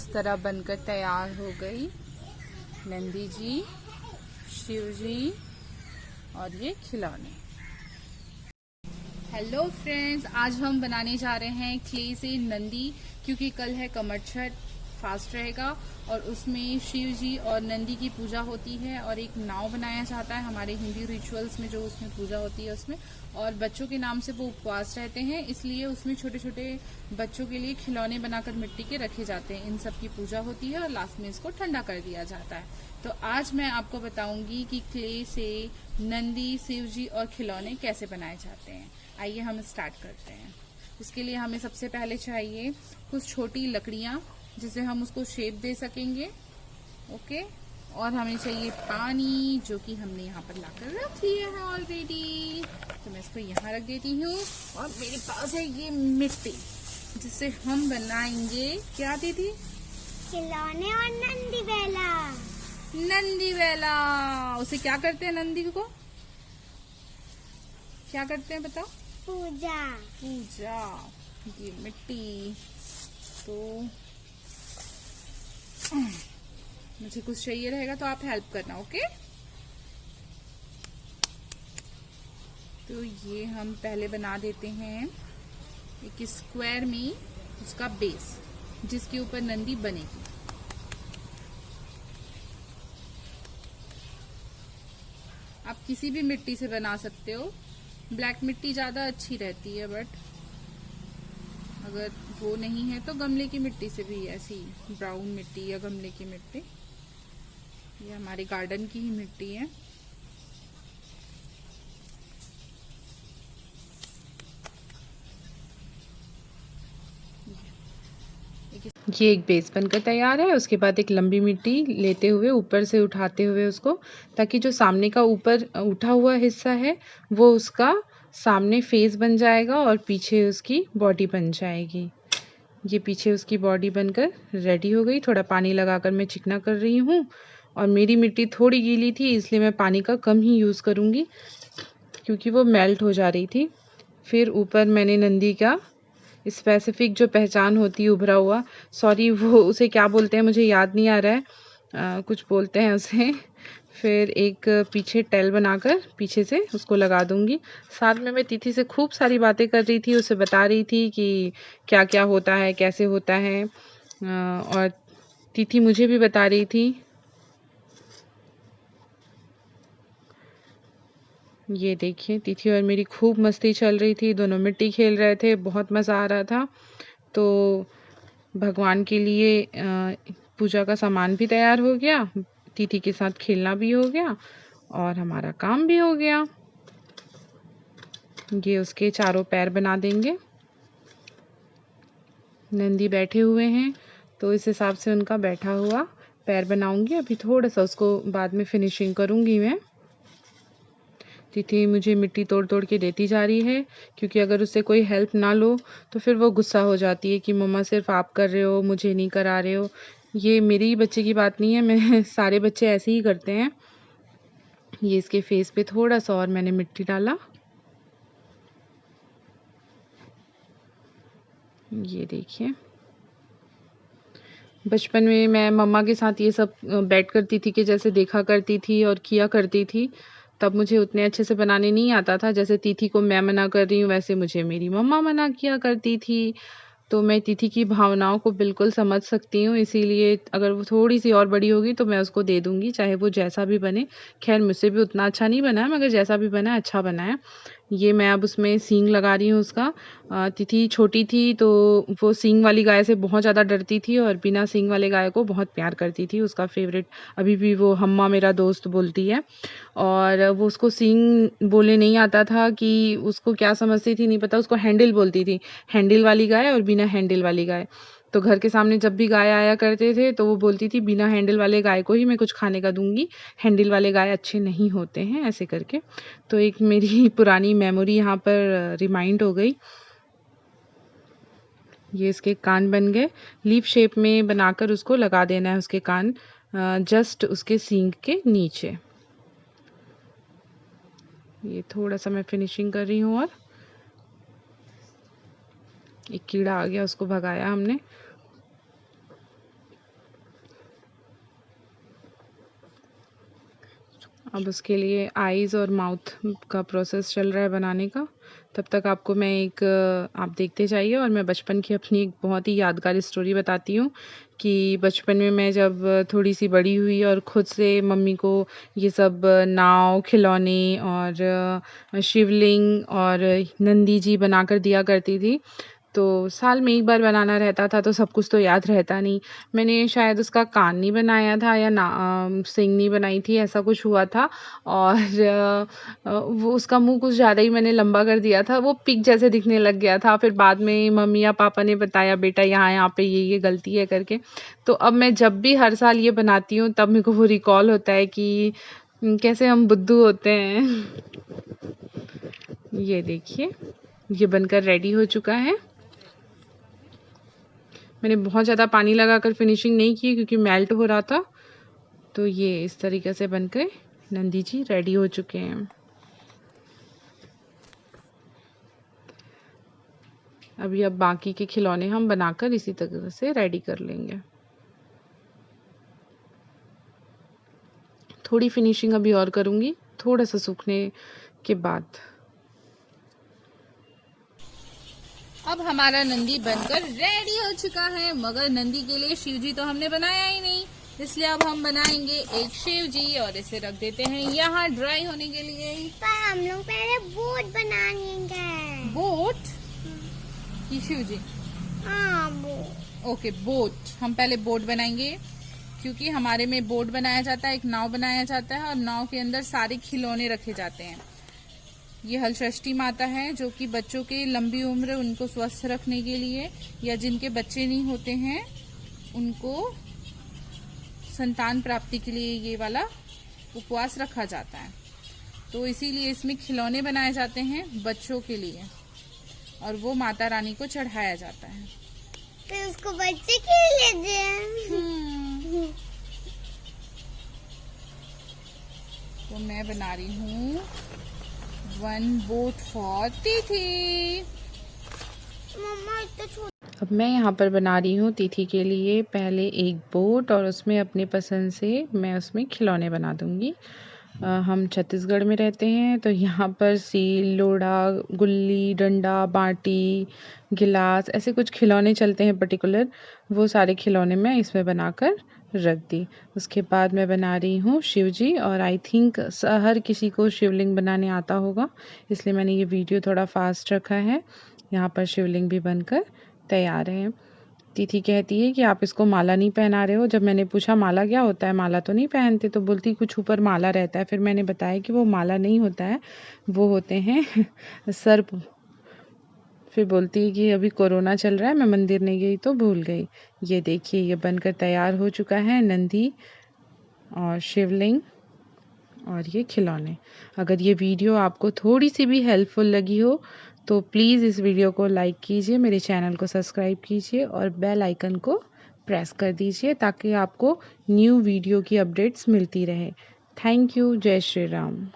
तरह बनकर तैयार हो गई नंदी जी, शिव जी और ये खिलौने। हेलो फ्रेंड्स, आज हम बनाने जा रहे हैं क्ले से नंदी, क्योंकि कल है कमर छठ, फास्ट रहेगा और उसमें शिव जी और नंदी की पूजा होती है और एक नाव बनाया जाता है हमारे हिंदी रिचुअल्स में, जो उसमें पूजा होती है उसमें, और बच्चों के नाम से वो उपवास रहते हैं, इसलिए उसमें छोटे छोटे बच्चों के लिए खिलौने बनाकर मिट्टी के रखे जाते हैं। इन सब की पूजा होती है और लास्ट में इसको ठंडा कर दिया जाता है। तो आज मैं आपको बताऊंगी कि क्ले से नंदी, शिव जी और खिलौने कैसे बनाए जाते हैं। आइए हम स्टार्ट करते हैं। उसके लिए हमें सबसे पहले चाहिए कुछ छोटी लकड़ियां जिसे हम उसको शेप दे सकेंगे। ओके, और हमें चाहिए पानी, जो कि हमने यहाँ पर लाकर रख लिया है ऑलरेडी। तो मैं इसको यहाँ रख देती हूँ। और मेरे पास है ये मिट्टी, जिससे हम बनाएंगे क्या दीदी? खिलौने और नंदी बेला। नंदी बेला। उसे क्या करते हैं? नंदी को क्या करते हैं बताओ? पूजा। पूजा। ये मिट्टी, तो मुझे कुछ चाहिए रहेगा तो आप हेल्प करना। ओके, तो ये हम पहले बना देते हैं एक स्क्वायर में उसका बेस, जिसके ऊपर नंदी बनेगी। आप किसी भी मिट्टी से बना सकते हो, ब्लैक मिट्टी ज्यादा अच्छी रहती है, बट अगर वो नहीं है तो गमले की मिट्टी से भी, ऐसी ब्राउन मिट्टी या गमले की मिट्टी, ये हमारे गार्डन की ही मिट्टी है। ये एक बेस बनकर तैयार है। उसके बाद एक लंबी मिट्टी लेते हुए ऊपर से उठाते हुए उसको, ताकि जो सामने का ऊपर उठा हुआ हिस्सा है वो उसका सामने फेस बन जाएगा और पीछे उसकी बॉडी बन जाएगी। ये पीछे उसकी बॉडी बनकर रेडी हो गई। थोड़ा पानी लगाकर मैं चिकना कर रही हूँ, और मेरी मिट्टी थोड़ी गीली थी इसलिए मैं पानी का कम ही यूज़ करूँगी, क्योंकि वो मेल्ट हो जा रही थी। फिर ऊपर मैंने नंदी का स्पेसिफिक जो पहचान होती है, उभरा हुआ, सॉरी वो उसे क्या बोलते हैं मुझे याद नहीं आ रहा है, कुछ बोलते हैं उसे। फिर एक पीछे टेल बनाकर पीछे से उसको लगा दूंगी। साथ में मैं तिथि से खूब सारी बातें कर रही थी, उसे बता रही थी कि क्या क्या होता है, कैसे होता है, और तिथि मुझे भी बता रही थी। ये देखिए, तिथि और मेरी खूब मस्ती चल रही थी, दोनों मिट्टी खेल रहे थे, बहुत मज़ा आ रहा था। तो भगवान के लिए पूजा का सामान भी तैयार हो गया, तिथि के साथ खेलना भी हो गया और हमारा काम भी हो गया। ये उसके चारों पैर बना देंगे। नंदी बैठे हुए हैं तो इस हिसाब से उनका बैठा हुआ पैर बनाऊंगी। अभी थोड़ा सा उसको बाद में फिनिशिंग करूंगी मैं। तिथि मुझे मिट्टी तोड़ तोड़ के देती जा रही है, क्योंकि अगर उससे कोई हेल्प ना लो तो फिर वो गुस्सा हो जाती है कि मम्मा सिर्फ आप कर रहे हो, मुझे नहीं करा रहे हो। ये मेरे ही बच्चे की बात नहीं है, मैं सारे बच्चे ऐसे ही करते हैं। ये इसके फेस पे थोड़ा सा और मैंने मिट्टी डाला। ये देखिए, बचपन में मैं मम्मा के साथ ये सब बैठ कर तिथि के जैसे देखा करती थी और किया करती थी। तब मुझे उतने अच्छे से बनाने नहीं आता था। जैसे तिथि को मैं मना कर रही हूँ, वैसे मुझे मेरी मम्मा मना किया करती थी। तो मैं तिथि की भावनाओं को बिल्कुल समझ सकती हूँ, इसीलिए अगर वो थोड़ी-सी और बड़ी होगी तो मैं उसको दे दूँगी, चाहे वो जैसा भी बने। ख़ैर मुझसे भी उतना अच्छा नहीं बना है, मगर जैसा भी बना है अच्छा बना है। ये मैं अब उसमें सींग लगा रही हूँ उसका। तिथि छोटी थी तो वो सींग वाली गाय से बहुत ज़्यादा डरती थी और बिना सींग वाले गाय को बहुत प्यार करती थी। उसका फ़ेवरेट अभी भी वो हम्मा मेरा दोस्त बोलती है। और वो उसको सींग बोलने नहीं आता था कि उसको क्या समझती थी नहीं पता, उसको हैंडल बोलती थी। हैंडल वाली गाय और बिना हैंडल वाली गाय। तो घर के सामने जब भी गाय आया करते थे तो वो बोलती थी बिना हैंडल वाले गाय को ही मैं कुछ खाने का दूंगी, हैंडल वाले गाय अच्छे नहीं होते हैं, ऐसे करके। तो एक मेरी पुरानी मेमोरी यहाँ पर रिमाइंड हो गई। ये इसके कान बन गए। लीफ शेप में बनाकर उसको लगा देना है उसके कान, जस्ट उसके सींग के नीचे। ये थोड़ा सा मैं फिनिशिंग कर रही हूँ। और एक कीड़ा आ गया, उसको भगाया हमने। अब उसके लिए आईज़ और माउथ का प्रोसेस चल रहा है बनाने का। तब तक आपको मैं आप देखते जाइए और मैं बचपन की अपनी एक बहुत ही यादगार स्टोरी बताती हूँ कि बचपन में मैं जब थोड़ी-सी बड़ी हुई और खुद से मम्मी को ये सब नाव, खिलौने और शिवलिंग और नंदी जी बनाकर दिया करती थी। तो साल में 1 बार बनाना रहता था तो सब कुछ तो याद रहता नहीं। मैंने शायद उसका कान नहीं बनाया था या सींग नहीं बनाई थी, ऐसा कुछ हुआ था और वो उसका मुँह कुछ ज़्यादा ही मैंने लंबा कर दिया था, वो पिग जैसे दिखने लग गया था। फिर बाद में मम्मी या पापा ने बताया बेटा यहाँ-यहाँ पे ये गलती है करके। तो अब मैं जब भी हर साल ये बनाती हूँ तब मेरे को वो रिकॉल होता है कि कैसे हम बुद्धू होते हैं। ये देखिए, ये बनकर रेडी हो चुका है। मैंने बहुत ज़्यादा पानी लगाकर फिनिशिंग नहीं की क्योंकि मेल्ट हो रहा था। तो ये इस तरीके से बनकर नंदी जी रेडी हो चुके हैं। अभी अब बाकी के खिलौने हम बनाकर इसी तरह से रेडी कर लेंगे। थोड़ी फिनिशिंग अभी और करूँगी, थोड़ा सा सूखने के बाद। अब हमारा नंदी बनकर रेडी हो चुका है, मगर नंदी के लिए शिव जी तो हमने बनाया ही नहीं, इसलिए अब हम बनाएंगे एक शिव जी और इसे रख देते हैं यहाँ ड्राई होने के लिए। पर हम लोग पहले बोट बनाएंगे। बोट की शिव जी? हाँ बोट। ओके बोट, हम पहले बोट बनाएंगे क्योंकि हमारे में बोट बनाया जाता है, एक नाव बनाया जाता है और नाव के अंदर सारे खिलौने रखे जाते हैं। ये हलषष्ठी माता है जो कि बच्चों की लंबी उम्र, उनको स्वस्थ रखने के लिए, या जिनके बच्चे नहीं होते हैं उनको संतान प्राप्ति के लिए ये वाला उपवास रखा जाता है। तो इसीलिए इसमें खिलौने बनाए जाते हैं बच्चों के लिए और वो माता रानी को चढ़ाया जाता है। फिर उसको बच्चे खेल लेते। तो मैं बना रही हूँ 1 बोट फॉर तिथि। मम्मा इतना छोटा। अब मैं यहाँ पर बना रही हूँ तिथि के लिए पहले एक बोट और उसमें अपने पसंद से मैं उसमें खिलौने बना दूँगी। हम छत्तीसगढ़ में रहते हैं तो यहाँ पर सील, लोढ़ा, गुल्ली, डंडा, बाटी, गिलास ऐसे कुछ खिलौने चलते हैं पर्टिकुलर, वो सारे खिलौने मैं इसमें बनाकर रख दी। उसके बाद मैं बना रही हूँ शिव जी और आई थिंक हर किसी को शिवलिंग बनाने आता होगा, इसलिए मैंने ये वीडियो थोड़ा फास्ट रखा है। यहाँ पर शिवलिंग भी बनकर तैयार है। तिथि कहती है कि आप इसको माला नहीं पहना रहे हो। जब मैंने पूछा माला क्या होता है, माला तो नहीं पहनते, तो बोलती कुछ ऊपर माला रहता है। फिर मैंने बताया कि वो माला नहीं होता है, वो होते हैं सर्प। फिर बोलती है कि अभी कोरोना चल रहा है, मैं मंदिर नहीं गई तो भूल गई। ये देखिए, ये बनकर तैयार हो चुका है नंदी और शिवलिंग और ये खिलौने। अगर ये वीडियो आपको थोड़ी सी भी हेल्पफुल लगी हो तो प्लीज़ इस वीडियो को लाइक कीजिए, मेरे चैनल को सब्सक्राइब कीजिए और बेल आइकन को प्रेस कर दीजिए ताकि आपको न्यू वीडियो की अपडेट्स मिलती रहे। Thank you. जय श्री राम।